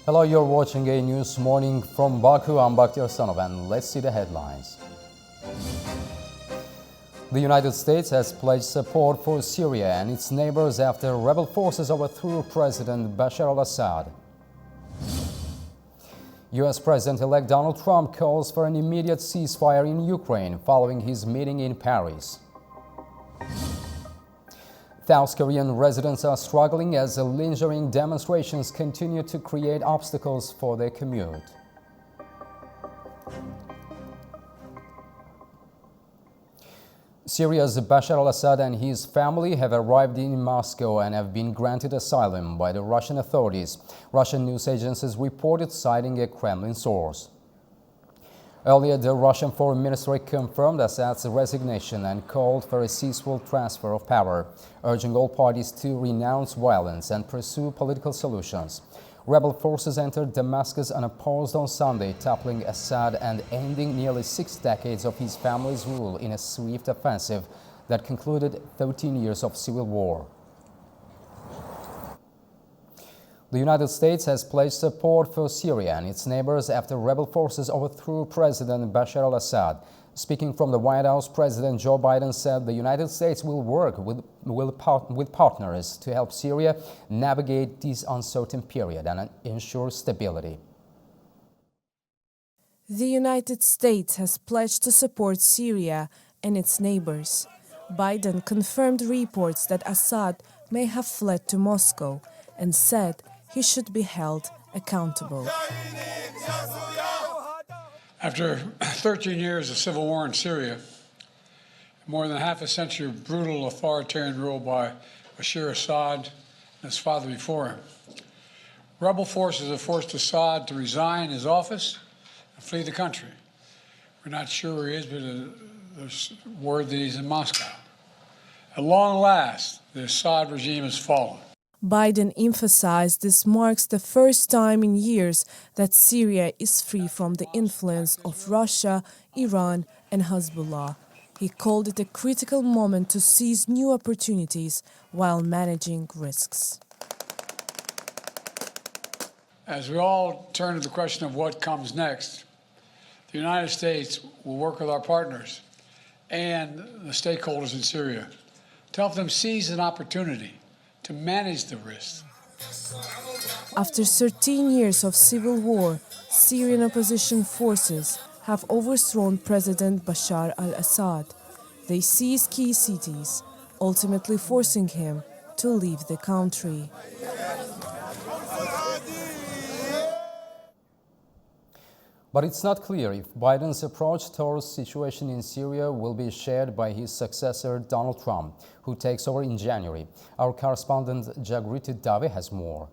Hello, you're watching A News Morning from Baku. I'm Bakhtiar Sanov, and let's see the headlines. The United States has pledged support for Syria and its neighbors after rebel forces overthrew President Bashar al-Assad. U.S. President-elect Donald Trump calls for an immediate ceasefire in Ukraine following his meeting in Paris. South Korean residents are struggling as the lingering demonstrations continue to create obstacles for their commute. Syria's Bashar al-Assad and his family have arrived in Moscow and have been granted asylum by the Russian authorities. Russian news agencies reported, citing a Kremlin source. Earlier, the Russian Foreign Ministry confirmed Assad's resignation and called for a ceaseful transfer of power, urging all parties to renounce violence and pursue political solutions. Rebel forces entered Damascus unopposed on Sunday, toppling Assad and ending nearly 6 decades of his family's rule in a swift offensive that concluded 13 years of civil war. The United States has pledged support for Syria and its neighbors after rebel forces overthrew President Bashar al-Assad. Speaking from the White House, President Joe Biden said the United States will work with partners to help Syria navigate this uncertain period and ensure stability. The United States has pledged to support Syria and its neighbors. Biden confirmed reports that Assad may have fled to Moscow and said he should be held accountable. After 13 years of civil war in Syria, more than half a century of brutal authoritarian rule by Bashar Assad and his father before him, rebel forces have forced Assad to resign his office and flee the country. We're not sure where he is, but there's word that he's in Moscow. At long last, the Assad regime has fallen. Biden emphasized this marks the first time in years that Syria is free from the influence of Russia, Iran, and Hezbollah. He called it a critical moment to seize new opportunities while managing risks. As we all turn to the question of what comes next, the United States will work with our partners and the stakeholders in Syria to help them seize an opportunity to manage the risks. After 13 years of civil war, Syrian opposition forces have overthrown President Bashar al-Assad. They seized key cities, ultimately forcing him to leave the country. But it's not clear if Biden's approach towards the situation in Syria will be shared by his successor, Donald Trump, who takes over in January. Our correspondent Jagriti Dave has more.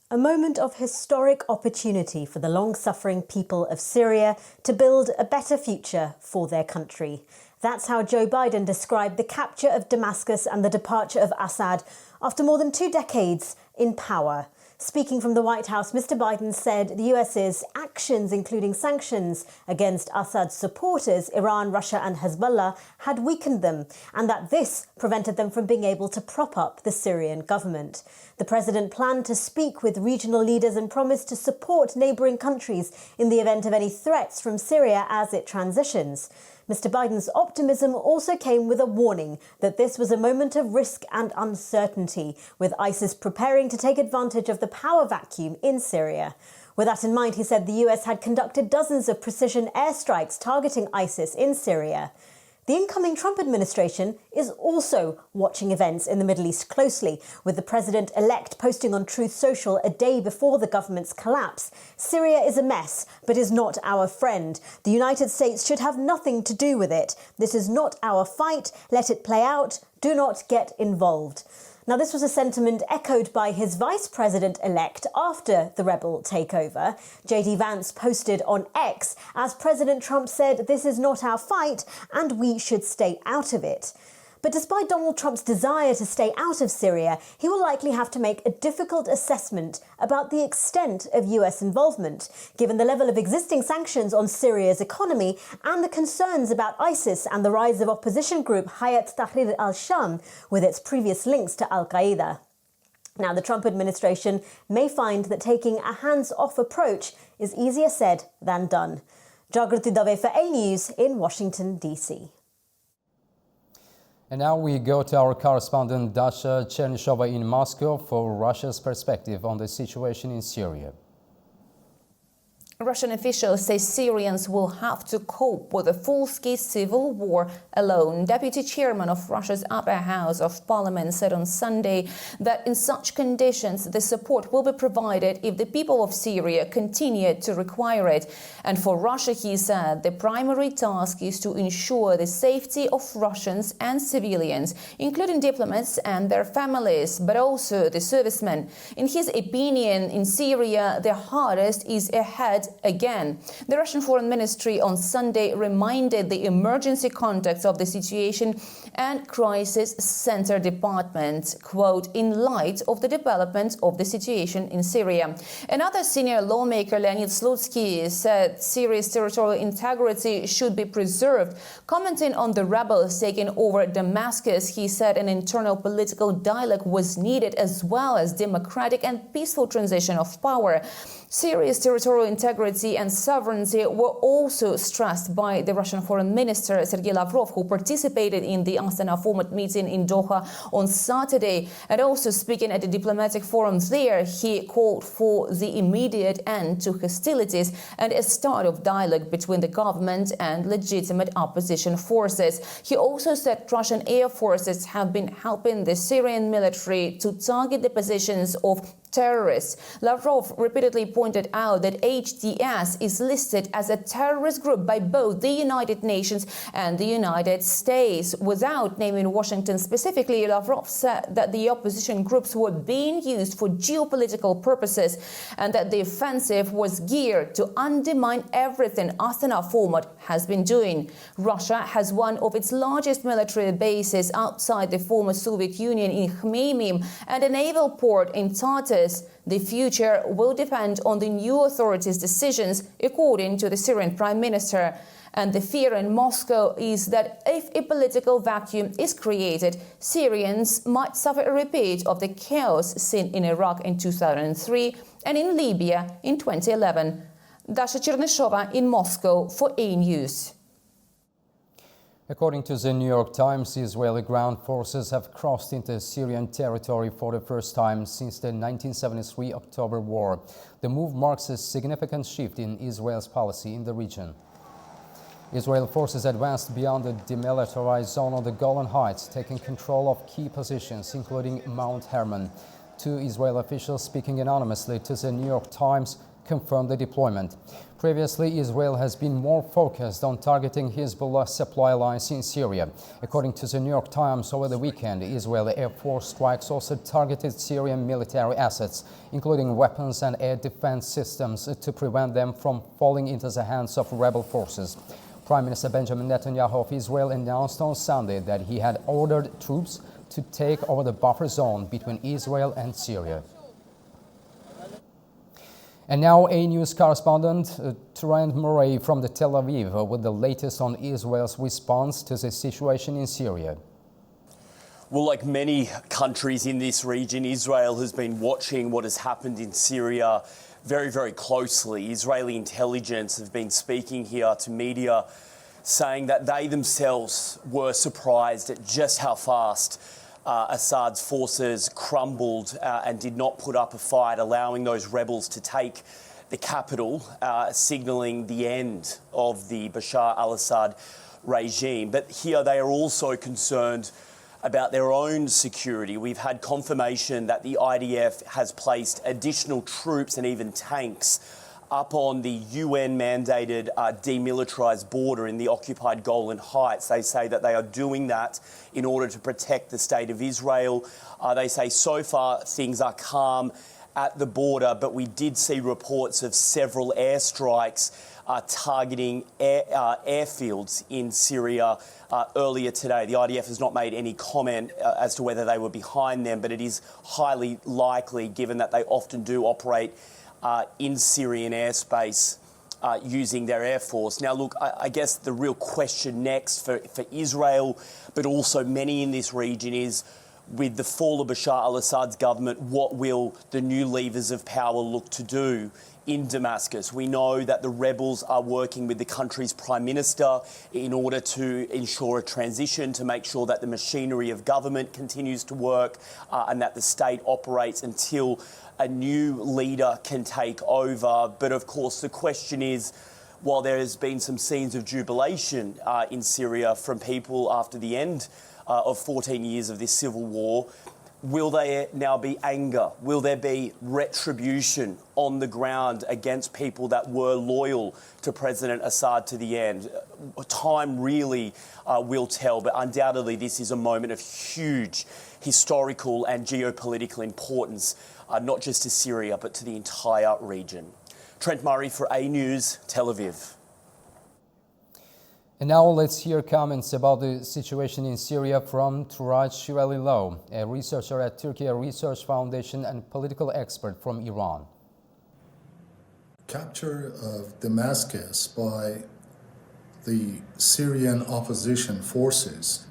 A moment of historic opportunity for the long-suffering people of Syria to build a better future for their country. That's how Joe Biden described the capture of Damascus and the departure of Assad after more than 2 decades in power. Speaking from the White House, Mr. Biden said the US's actions, including sanctions against Assad's supporters, Iran, Russia and Hezbollah, had weakened them, and that this prevented them from being able to prop up the Syrian government. The president planned to speak with regional leaders and promised to support neighbouring countries in the event of any threats from Syria as it transitions. Mr. Biden's optimism also came with a warning that this was a moment of risk and uncertainty, with ISIS preparing to take advantage of the power vacuum in Syria. With that in mind, he said the US had conducted dozens of precision airstrikes targeting ISIS in Syria. The incoming Trump administration is also watching events in the Middle East closely, with the president-elect posting on Truth Social a day before the government's collapse. Syria is a mess, but is not our friend. The United States should have nothing to do with it. This is not our fight. Let it play out. Do not get involved. Now, this was a sentiment echoed by his vice president-elect after the rebel takeover. J.D. Vance posted on X, as President Trump said, "This is not our fight and we should stay out of it." But despite Donald Trump's desire to stay out of Syria, he will likely have to make a difficult assessment about the extent of US involvement, given the level of existing sanctions on Syria's economy and the concerns about ISIS and the rise of opposition group Hayat Tahrir al-Sham with its previous links to al-Qaeda. Now, the Trump administration may find that taking a hands-off approach is easier said than done. Jagrati Dave for A News in Washington, D.C. And now we go to our correspondent Dasha Chernyshova in Moscow for Russia's perspective on the situation in Syria. Russian officials say Syrians will have to cope with a full-scale civil war alone. Deputy Chairman of Russia's upper house of parliament said on Sunday that in such conditions the support will be provided if the people of Syria continue to require it. And for Russia, he said, the primary task is to ensure the safety of Russians and civilians, including diplomats and their families, but also the servicemen. In his opinion, in Syria, the hardest is ahead again. The Russian Foreign Ministry on Sunday reminded the emergency contacts of the situation and crisis center department, quote, in light of the development of the situation in Syria. Another senior lawmaker, Leonid Slutsky, said Syria's territorial integrity should be preserved. Commenting on the rebels taking over Damascus, he said an internal political dialogue was needed as well as democratic and peaceful transition of power. Syria's territorial integrity and sovereignty were also stressed by the Russian Foreign Minister Sergei Lavrov, who participated in the Astana format meeting in Doha on Saturday. And also speaking at the diplomatic forum there, he called for the immediate end to hostilities and a start of dialogue between the government and legitimate opposition forces. He also said Russian air forces have been helping the Syrian military to target the positions of terrorists. Lavrov repeatedly pointed out that HTS is listed as a terrorist group by both the United Nations and the United States. Without naming Washington specifically, Lavrov said that the opposition groups were being used for geopolitical purposes and that the offensive was geared to undermine everything Astana format has been doing. Russia has one of its largest military bases outside the former Soviet Union in Khmeimim and a naval port in Tartus. The future will depend on the new authorities' decisions, according to the Syrian Prime Minister. And the fear in Moscow is that if a political vacuum is created, Syrians might suffer a repeat of the chaos seen in Iraq in 2003 and in Libya in 2011. Dasha Chernyshova in Moscow for A News. According to the New York Times, Israeli ground forces have crossed into Syrian territory for the first time since the 1973 October War. The move marks a significant shift in Israel's policy in the region. Israeli forces advanced beyond the demilitarized zone on the Golan Heights, taking control of key positions, including Mount Hermon. Two Israeli officials speaking anonymously to the New York Times confirmed the deployment. Previously, Israel has been more focused on targeting Hezbollah supply lines in Syria. According to the New York Times, over the weekend, Israeli Air Force strikes also targeted Syrian military assets, including weapons and air defense systems, to prevent them from falling into the hands of rebel forces. Prime Minister Benjamin Netanyahu of Israel announced on Sunday that he had ordered troops to take over the buffer zone between Israel and Syria. And now A News correspondent Trent Murray from the Tel Aviv with the latest on Israel's response to the situation in Syria. Well, like many countries in this region, Israel has been watching what has happened in Syria very, very closely. Israeli intelligence have been speaking here to media, saying that they themselves were surprised at just how fast Assad's forces crumbled and did not put up a fight, allowing those rebels to take the capital, signalling the end of the Bashar al-Assad regime. But here they are also concerned about their own security. We've had confirmation that the IDF has placed additional troops and even tanks up on the UN-mandated demilitarised border in the occupied Golan Heights. They say that they are doing that in order to protect the state of Israel. They say so far things are calm at the border, but we did see reports of several airstrikes targeting airfields in Syria earlier today. The IDF has not made any comment as to whether they were behind them, but it is highly likely, given that they often do operate in Syrian airspace using their air force. Now, look, I guess the real question next for Israel, but also many in this region, is with the fall of Bashar al-Assad's government, what will the new levers of power look to do in Damascus? We know that the rebels are working with the country's prime minister in order to ensure a transition, to make sure that the machinery of government continues to work and that the state operates until a new leader can take over. But of course, the question is, while there has been some scenes of jubilation in Syria from people after the end of 14 years of this civil war, will there now be anger? Will there be retribution on the ground against people that were loyal to President Assad to the end? Time really will tell, but undoubtedly this is a moment of huge historical and geopolitical importance, not just to Syria, but to the entire region. Trent Murray for A News, Tel Aviv. And now let's hear comments about the situation in Syria from Turaj Shiralilou, a researcher at Turkey Research Foundation and political expert from Iran. Capture of Damascus by the Syrian opposition forces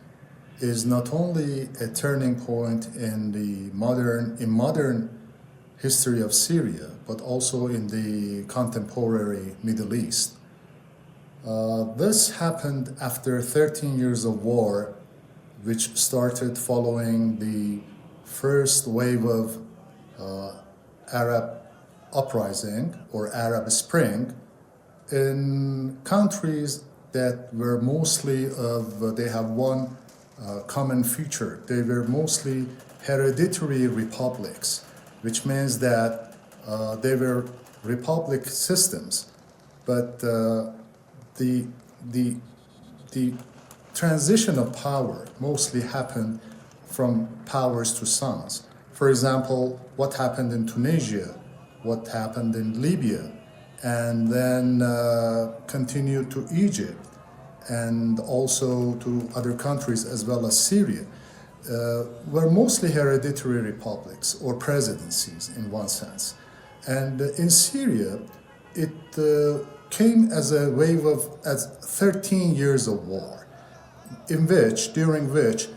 is not only a turning point in the modern history of Syria, but also in the contemporary Middle East. This happened after 13 years of war, which started following the first wave of Arab uprising or Arab Spring in countries that were mostly they have one common feature. They were mostly hereditary republics, which means that they were republic systems, but the transition of power mostly happened from powers to sons. For example, what happened in Tunisia, what happened in Libya, and then continued to Egypt, and also to other countries as well as Syria, were mostly hereditary republics or presidencies in one sense. And in Syria, it came as a wave of 13 years of war, during which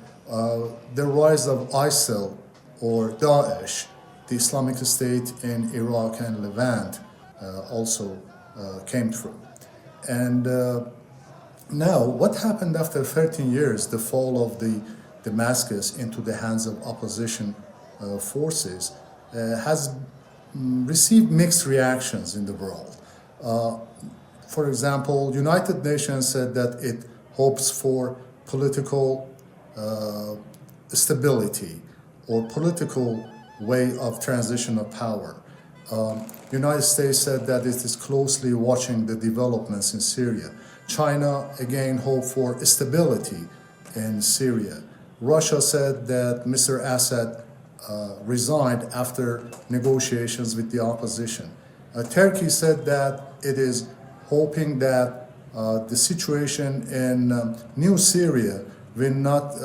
the rise of ISIL or Daesh, the Islamic State in Iraq and Levant, also came through. And now, what happened after 13 years, the fall of the Damascus into the hands of opposition forces, has received mixed reactions in the world. For example, United Nations said that it hopes for political stability or political way of transition of power. United States said that it is closely watching the developments in Syria. China, again, hoped for stability in Syria. Russia said that Mr. Assad resigned after negotiations with the opposition. Turkey said that it is hoping that the situation in New Syria will not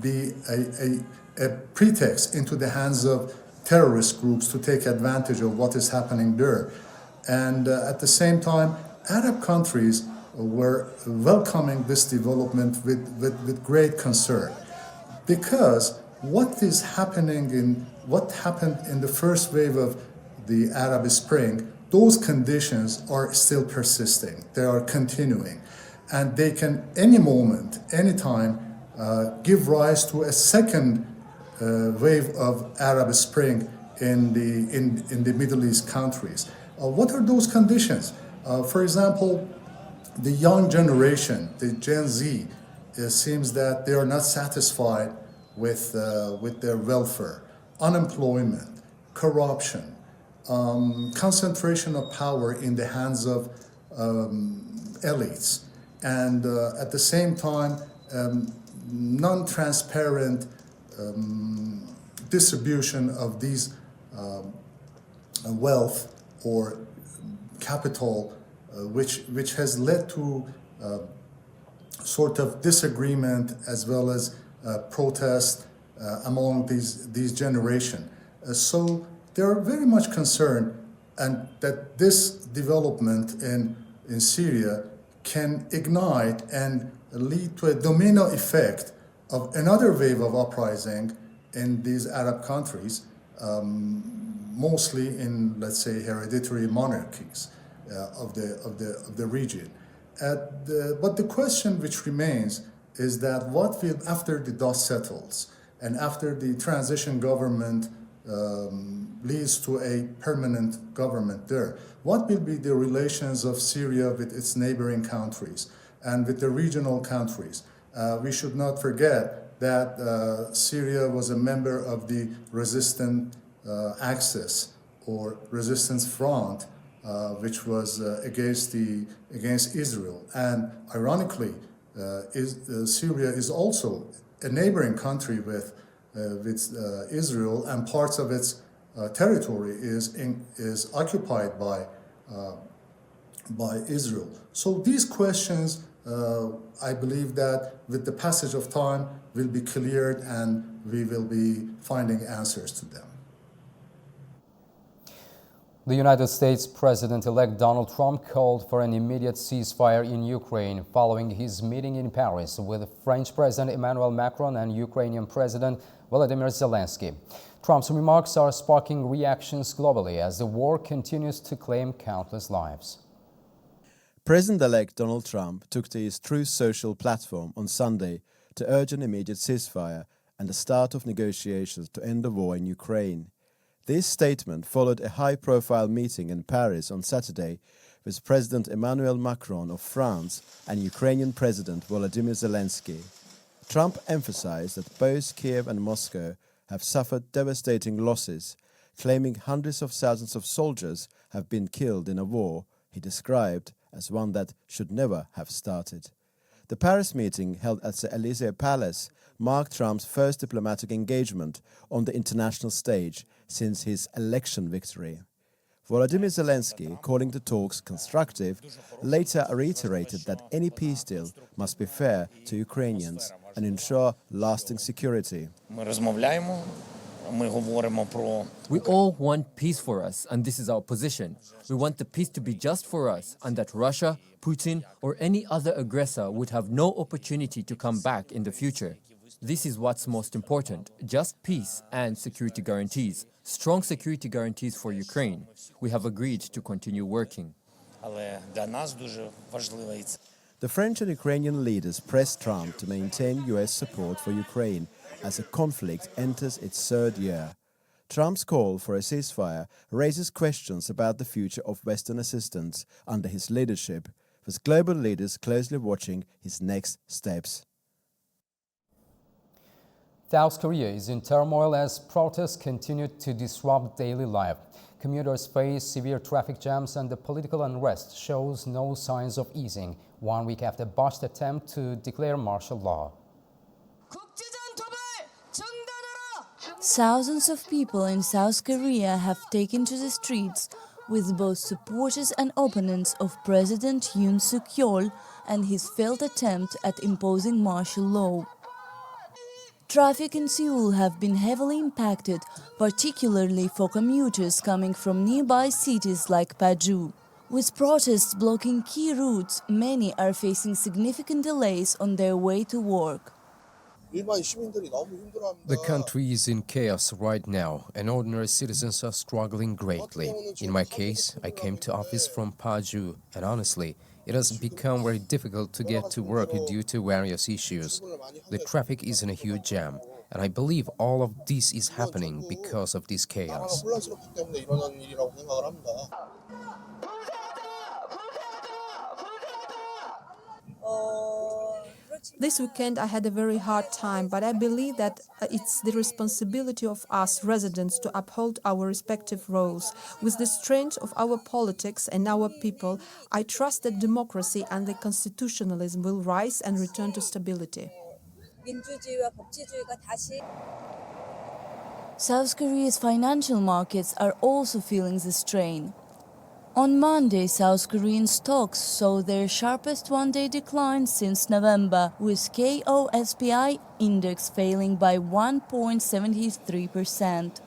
be a pretext into the hands of terrorist groups to take advantage of what is happening there. And at the same time, Arab countries were welcoming this development with great concern, because what happened in the first wave of the Arab Spring, those conditions are still persisting. They are continuing, and they can any moment, any time, give rise to a second wave of Arab Spring in the Middle East countries. What are those conditions? For example, the young generation, the Gen Z, it seems that they are not satisfied with their welfare, unemployment, corruption, concentration of power in the hands of elites, and at the same time, non-transparent distribution of these wealth or capital, which has led to sort of disagreement as well as protest among these generation. So they are very much concerned, and that this development in Syria can ignite and lead to a domino effect of another wave of uprising in these Arab countries, mostly in, let's say, hereditary monarchies of the region. But the question which remains is that what will, after the dust settles and after the transition government leads to a permanent government there, what will be the relations of Syria with its neighboring countries and with the regional countries? We should not forget that Syria was a member of the resistant axis or resistance front, which was against Israel. And ironically, Syria is also a neighboring country with Israel, and parts of its territory is occupied by Israel. So these questions, I believe that with the passage of time, will be cleared and we will be finding answers to them. The United States President-elect Donald Trump called for an immediate ceasefire in Ukraine following his meeting in Paris with French President Emmanuel Macron and Ukrainian President Volodymyr Zelensky. Trump's remarks are sparking reactions globally as the war continues to claim countless lives. President-elect Donald Trump took to his Truth Social platform on Sunday to urge an immediate ceasefire and the start of negotiations to end the war in Ukraine. This statement followed a high-profile meeting in Paris on Saturday with President Emmanuel Macron of France and Ukrainian President Volodymyr Zelensky. Trump emphasized that both Kiev and Moscow have suffered devastating losses, claiming hundreds of thousands of soldiers have been killed in a war he described as one that should never have started. The Paris meeting, held at the Élysée Palace, marked Trump's first diplomatic engagement on the international stage since his election victory. Volodymyr Zelensky, calling the talks constructive, later reiterated that any peace deal must be fair to Ukrainians and ensure lasting security. We all want peace for us, and this is our position. We want the peace to be just for us, and that Russia, Putin, or any other aggressor would have no opportunity to come back in the future. This is what's most important, just peace and security guarantees, strong security guarantees for Ukraine. We have agreed to continue working. The French and Ukrainian leaders pressed Trump to maintain US support for Ukraine as the conflict enters its third year. Trump's call for a ceasefire raises questions about the future of Western assistance under his leadership, with global leaders closely watching his next steps. South Korea is in turmoil as protests continue to disrupt daily life. Commuters face severe traffic jams and the political unrest shows no signs of easing 1 week after botched attempt to declare martial law. Thousands of people in South Korea have taken to the streets with both supporters and opponents of President Yoon Suk-yeol and his failed attempt at imposing martial law. Traffic in Seoul have been heavily impacted, particularly for commuters coming from nearby cities like Paju. With protests blocking key routes, many are facing significant delays on their way to work. The country is in chaos right now, and ordinary citizens are struggling greatly. In my case, I came to office from Paju, and honestly, it has become very difficult to get to work due to various issues. The traffic is in a huge jam, and I believe all of this is happening because of this chaos. This weekend I had a very hard time, but I believe that it's the responsibility of us residents to uphold our respective roles. With the strength of our politics and our people, I trust that democracy and the constitutionalism will rise and return to stability. South Korea's financial markets are also feeling the strain. On Monday, South Korean stocks saw their sharpest one-day decline since November, with KOSPI index falling by 1.73%.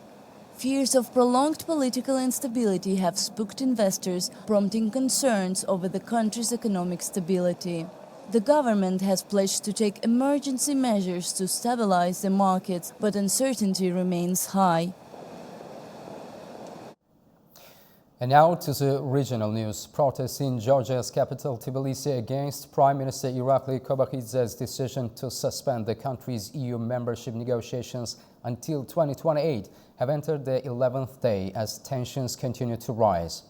Fears of prolonged political instability have spooked investors, prompting concerns over the country's economic stability. The government has pledged to take emergency measures to stabilize the markets, but uncertainty remains high. And now to the regional news. Protests in Georgia's capital Tbilisi against Prime Minister Irakli Kobakhidze's decision to suspend the country's EU membership negotiations until 2028 have entered the 11th day as tensions continue to rise.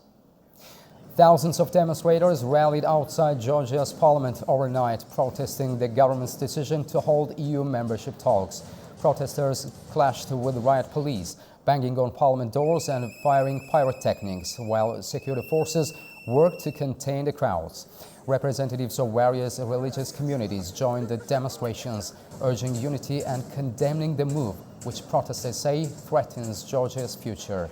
Thousands of demonstrators rallied outside Georgia's parliament overnight, protesting the government's decision to hold EU membership talks. Protesters clashed with riot police, banging on parliament doors and firing pyrotechnics, while security forces worked to contain the crowds. Representatives of various religious communities joined the demonstrations, urging unity and condemning the move, which protesters say threatens Georgia's future.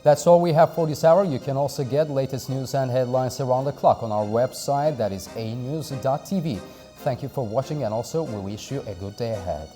That's all we have for this hour. You can also get latest news and headlines around the clock on our website, that is anews.tv. Thank you for watching, and also we wish you a good day ahead.